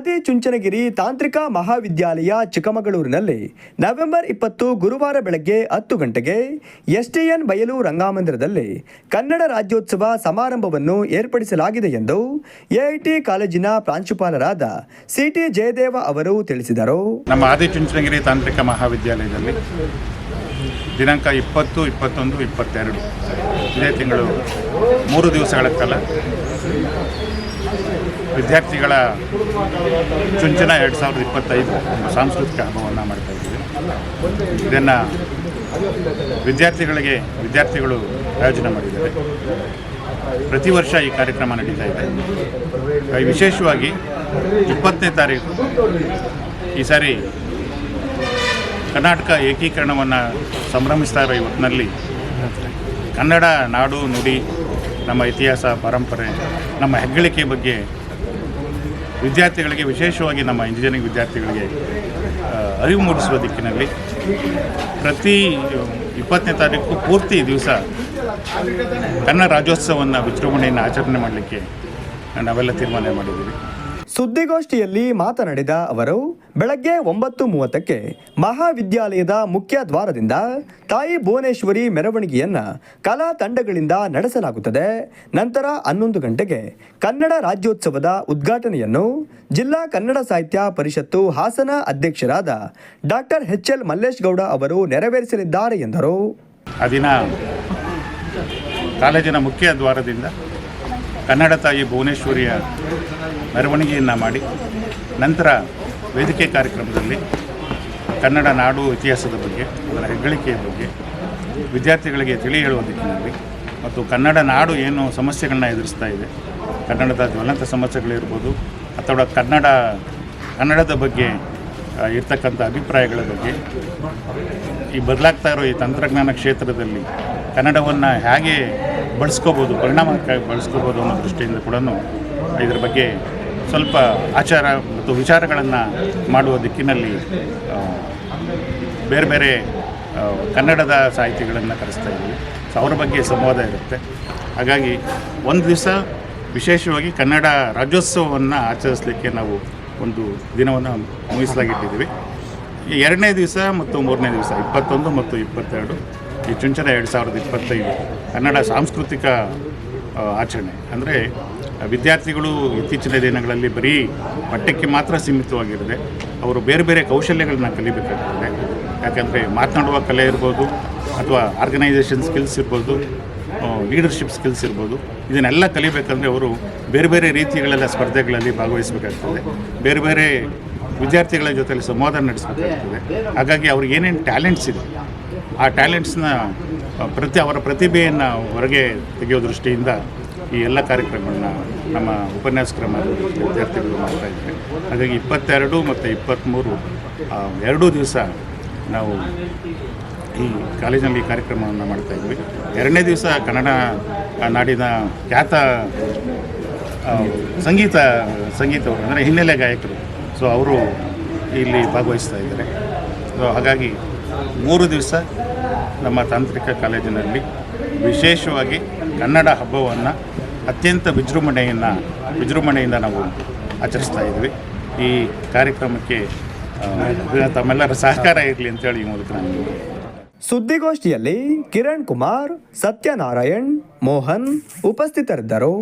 ಆದಿಚುಂಚನಗಿರಿ ತಾಂತ್ರಿಕ ಮಹಾವಿದ್ಯಾಲಯ ಚಿಕ್ಕಮಗಳೂರಿನಲ್ಲಿ ನವೆಂಬರ್ 20 ಗುರುವಾರ ಬೆಳಗ್ಗೆ 10 ಗಂಟೆಗೆ ಎಸ್ಟಿಎನ್ ಬಯಲು ರಂಗಮಂದಿರದಲ್ಲಿ ಕನ್ನಡ ರಾಜ್ಯೋತ್ಸವ ಸಮಾರಂಭವನ್ನು ಏರ್ಪಡಿಸಲಾಗಿದೆ ಎಂದು ಎಐಟಿ ಕಾಲೇಜಿನ ಪ್ರಾಂಶುಪಾಲರಾದ ಸಿಟಿ ಜಯದೇವ ಅವರು ತಿಳಿಸಿದರು. ನಮ್ಮ ಆದಿಚುಂಚನಗಿರಿ ತಾಂತ್ರಿಕ ಮಹಾವಿದ್ಯಾಲಯದಲ್ಲಿ ದಿನಾಂಕ 20, 21, 22 ಇದೇ ತಿಂಗಳು 3 ದಿವಸಗಳ ಕಾಲ ವಿದ್ಯಾರ್ಥಿಗಳ ಚುಂಚನ 2025 ಎಂಬ ಸಾಂಸ್ಕೃತಿಕ ಹಬ್ಬವನ್ನು ಮಾಡ್ತಾ ಇದ್ದೀವಿ. ಇದನ್ನು ವಿದ್ಯಾರ್ಥಿಗಳು ಆಯೋಜನೆ ಮಾಡಿದ್ದಾರೆ. ಪ್ರತಿ ವರ್ಷ ಈ ಕಾರ್ಯಕ್ರಮ ನಡೀತಾ ಇದೆ. ವಿಶೇಷವಾಗಿ 20ನೇ ತಾರೀಕು ಈ ಸಾರಿ ಕರ್ನಾಟಕ ಏಕೀಕರಣವನ್ನು ಸಂಭ್ರಮಿಸ್ತಾ ಇರೋ ಹೊತ್ತಿನಲ್ಲಿ ಕನ್ನಡ ನಾಡು ನುಡಿ, ನಮ್ಮ ಇತಿಹಾಸ, ಪರಂಪರೆ, ನಮ್ಮ ಹೆಗ್ಗಳಿಕೆ ಬಗ್ಗೆ ವಿದ್ಯಾರ್ಥಿಗಳಿಗೆ, ವಿಶೇಷವಾಗಿ ನಮ್ಮ ಇಂಜಿನಿಯರಿಂಗ್ ವಿದ್ಯಾರ್ಥಿಗಳಿಗೆ ಅರಿವು ಮೂಡಿಸುವ ದಿಕ್ಕಿನಲ್ಲಿ ಪ್ರತಿ 20ನೇ ತಾರೀಕು ಪೂರ್ತಿ ದಿವಸ ಕನ್ನಡ ರಾಜ್ಯೋತ್ಸವವನ್ನು ವಿಜೃಂಭಣೆಯನ್ನು ಆಚರಣೆ ಮಾಡಲಿಕ್ಕೆ ನಾವೆಲ್ಲ ತೀರ್ಮಾನ ಮಾಡಿದ್ದೀವಿ. ಸುದ್ದಿಗೋಷ್ಠಿಯಲ್ಲಿ ಮಾತನಾಡಿದ ಅವರು, ಬೆಳಗ್ಗೆ 9:30ಕ್ಕೆ ಮಹಾವಿದ್ಯಾಲಯದ ಮುಖ್ಯ ದ್ವಾರದಿಂದ ತಾಯಿ ಭುವನೇಶ್ವರಿ ಮೆರವಣಿಗೆಯನ್ನು ಕಲಾ ತಂಡಗಳಿಂದ ನಡೆಸಲಾಗುತ್ತದೆ. ನಂತರ 11 ಗಂಟೆಗೆ ಕನ್ನಡ ರಾಜ್ಯೋತ್ಸವದ ಉದ್ಘಾಟನೆಯನ್ನು ಜಿಲ್ಲಾ ಕನ್ನಡ ಸಾಹಿತ್ಯ ಪರಿಷತ್ತು ಹಾಸನ ಅಧ್ಯಕ್ಷರಾದ ಡಾಕ್ಟರ್ ಎಚ್.ಎಲ್. ಮಲ್ಲೇಶ್ ಗೌಡ ಅವರು ನೆರವೇರಿಸಲಿದ್ದಾರೆ ಎಂದರು. ಆ ದಿನ ಕಾಲೇಜಿನ ಮುಖ್ಯ ದ್ವಾರದಿಂದ ಕನ್ನಡ ತಾಯಿ ಭುವನೇಶ್ವರಿಯ ಮೆರವಣಿಗೆಯನ್ನು ಮಾಡಿ ನಂತರ ವೇದಿಕೆ ಕಾರ್ಯಕ್ರಮದಲ್ಲಿ ಕನ್ನಡ ನಾಡು ಇತಿಹಾಸದ ಬಗ್ಗೆ, ಅದರ ಹೆಗ್ಗಳಿಕೆಯ ಬಗ್ಗೆ ವಿದ್ಯಾರ್ಥಿಗಳಿಗೆ ತಿಳಿ ಹೇಳುವ ದಿಕ್ಕಿನಲ್ಲಿ ಮತ್ತು ಕನ್ನಡ ನಾಡು ಏನು ಸಮಸ್ಯೆಗಳನ್ನ ಎದುರಿಸ್ತಾ ಇದೆ, ಕನ್ನಡದ ಜ್ವಲಂತ ಸಮಸ್ಯೆಗಳಿರ್ಬೋದು ಅಥವಾ ಕನ್ನಡದ ಬಗ್ಗೆ ಇರ್ತಕ್ಕಂಥ ಅಭಿಪ್ರಾಯಗಳ ಬಗ್ಗೆ, ಈ ಬದಲಾಗ್ತಾ ಇರೋ ಈ ತಂತ್ರಜ್ಞಾನ ಕ್ಷೇತ್ರದಲ್ಲಿ ಕನ್ನಡವನ್ನು ಹೇಗೆ ಬಳಸ್ಕೋಬೋದು, ಪರಿಣಾಮಕಾರಿ ಬಳಸ್ಕೋಬೋದು ಅನ್ನೋ ದೃಷ್ಟಿಯಿಂದ ಕೂಡ ಇದರ ಬಗ್ಗೆ ಸ್ವಲ್ಪ ಆಚಾರ ಮತ್ತು ವಿಚಾರಗಳನ್ನು ಮಾಡುವ ದಿಕ್ಕಿನಲ್ಲಿ ಬೇರೆ ಬೇರೆ ಕನ್ನಡದ ಸಾಹಿತಿಗಳನ್ನು ಕರೆಸ್ತಾ ಇದ್ದೀವಿ. ಸೊ ಅವರ ಬಗ್ಗೆ ಸಂವಾದ ಇರುತ್ತೆ. ಹಾಗಾಗಿ ಒಂದು ದಿವಸ ವಿಶೇಷವಾಗಿ ಕನ್ನಡ ರಾಜ್ಯೋತ್ಸವವನ್ನು ಆಚರಿಸಲಿಕ್ಕೆ ನಾವು ಒಂದು ದಿನವನ್ನು ಮೀಸಲಾಗಿಟ್ಟಿದ್ದೀವಿ. 2ನೇ ದಿವಸ ಮತ್ತು 3ನೇ ದಿವಸ 21 ಮತ್ತು 22 ಈ ಚುಂಚನ 2025 ಕನ್ನಡ ಸಾಂಸ್ಕೃತಿಕ ಆಚರಣೆ. ಅಂದರೆ ವಿದ್ಯಾರ್ಥಿಗಳು ಇತ್ತೀಚಿನ ದಿನಗಳಲ್ಲಿ ಬರೀ ಪಠ್ಯಕ್ಕೆ ಮಾತ್ರ ಸೀಮಿತವಾಗಿರದೆ ಅವರು ಬೇರೆ ಬೇರೆ ಕೌಶಲ್ಯಗಳನ್ನ ಕಲಿಬೇಕಾಗ್ತದೆ. ಯಾಕಂದರೆ ಮಾತನಾಡುವ ಕಲೆ ಇರ್ಬೋದು, ಅಥವಾ ಆರ್ಗನೈಸೇಷನ್ ಸ್ಕಿಲ್ಸ್ ಇರ್ಬೋದು, ಲೀಡರ್ಶಿಪ್ ಸ್ಕಿಲ್ಸ್ ಇರ್ಬೋದು, ಇದನ್ನೆಲ್ಲ ಕಲಿಬೇಕಂದ್ರೆ ಅವರು ಬೇರೆ ಬೇರೆ ರೀತಿಗಳೆಲ್ಲ ಸ್ಪರ್ಧೆಗಳಲ್ಲಿ ಭಾಗವಹಿಸಬೇಕಾಗ್ತದೆ, ಬೇರೆ ಬೇರೆ ವಿದ್ಯಾರ್ಥಿಗಳ ಜೊತೆಲಿ ಸಂವಾದ ನಡೆಸಬೇಕಾಗ್ತದೆ. ಹಾಗಾಗಿ ಅವ್ರಿಗೆ ಏನೇನು ಟ್ಯಾಲೆಂಟ್ಸ್ ಇದೆ ಆ ಟ್ಯಾಲೆಂಟ್ಸ್ನ ಅವರ ಪ್ರತಿಭೆಯನ್ನು ಹೊರಗೆ ತೆಗೆಯೋ ದೃಷ್ಟಿಯಿಂದ ಈ ಎಲ್ಲ ಕಾರ್ಯಕ್ರಮಗಳನ್ನ ನಮ್ಮ ಉಪನ್ಯಾಸಕರ ವಿದ್ಯಾರ್ಥಿಗಳು ಮಾಡ್ತಾ ಇದ್ದಾರೆ. ಹಾಗಾಗಿ 22 ಮತ್ತು 23 2 ದಿವಸ ನಾವು ಈ ಕಾಲೇಜಿನಲ್ಲಿ ಈ ಕಾರ್ಯಕ್ರಮವನ್ನು ಮಾಡ್ತಾ ಇದ್ವಿ. 2ನೇ ದಿವಸ ಕನ್ನಡ ನಾಡಿನ ಖ್ಯಾತ ಸಂಗೀತವರು ಅಂದರೆ ಹಿನ್ನೆಲೆ ಗಾಯಕರು, ಸೊ ಅವರು ಇಲ್ಲಿ ಭಾಗವಹಿಸ್ತಾ ಇದ್ದಾರೆ. ಸೊ ಹಾಗಾಗಿ 3 ದಿವಸ ನಮ್ಮ ತಾಂತ್ರಿಕ ಕಾಲೇಜಿನಲ್ಲಿ ವಿಶೇಷವಾಗಿ ಕನ್ನಡ ಹಬ್ಬವನ್ನು ಅತ್ಯಂತ ವಿಜೃಂಭಣೆಯಿಂದ ನಾವು ಆಚರಿಸ್ತಾ ಇದ್ವಿ. ಈ ಕಾರ್ಯಕ್ರಮಕ್ಕೆ ತಮ್ಮೆಲ್ಲರ ಸಹಕಾರ ಇರಲಿ ಅಂತೇಳಿ ಈ ಮೂಲಕ ನಾನು. ಸುದ್ದಿಗೋಷ್ಠಿಯಲ್ಲಿ ಕಿರಣ್ ಕುಮಾರ್, ಸತ್ಯನಾರಾಯಣ್, ಮೋಹನ್ ಉಪಸ್ಥಿತರಿದ್ದರು.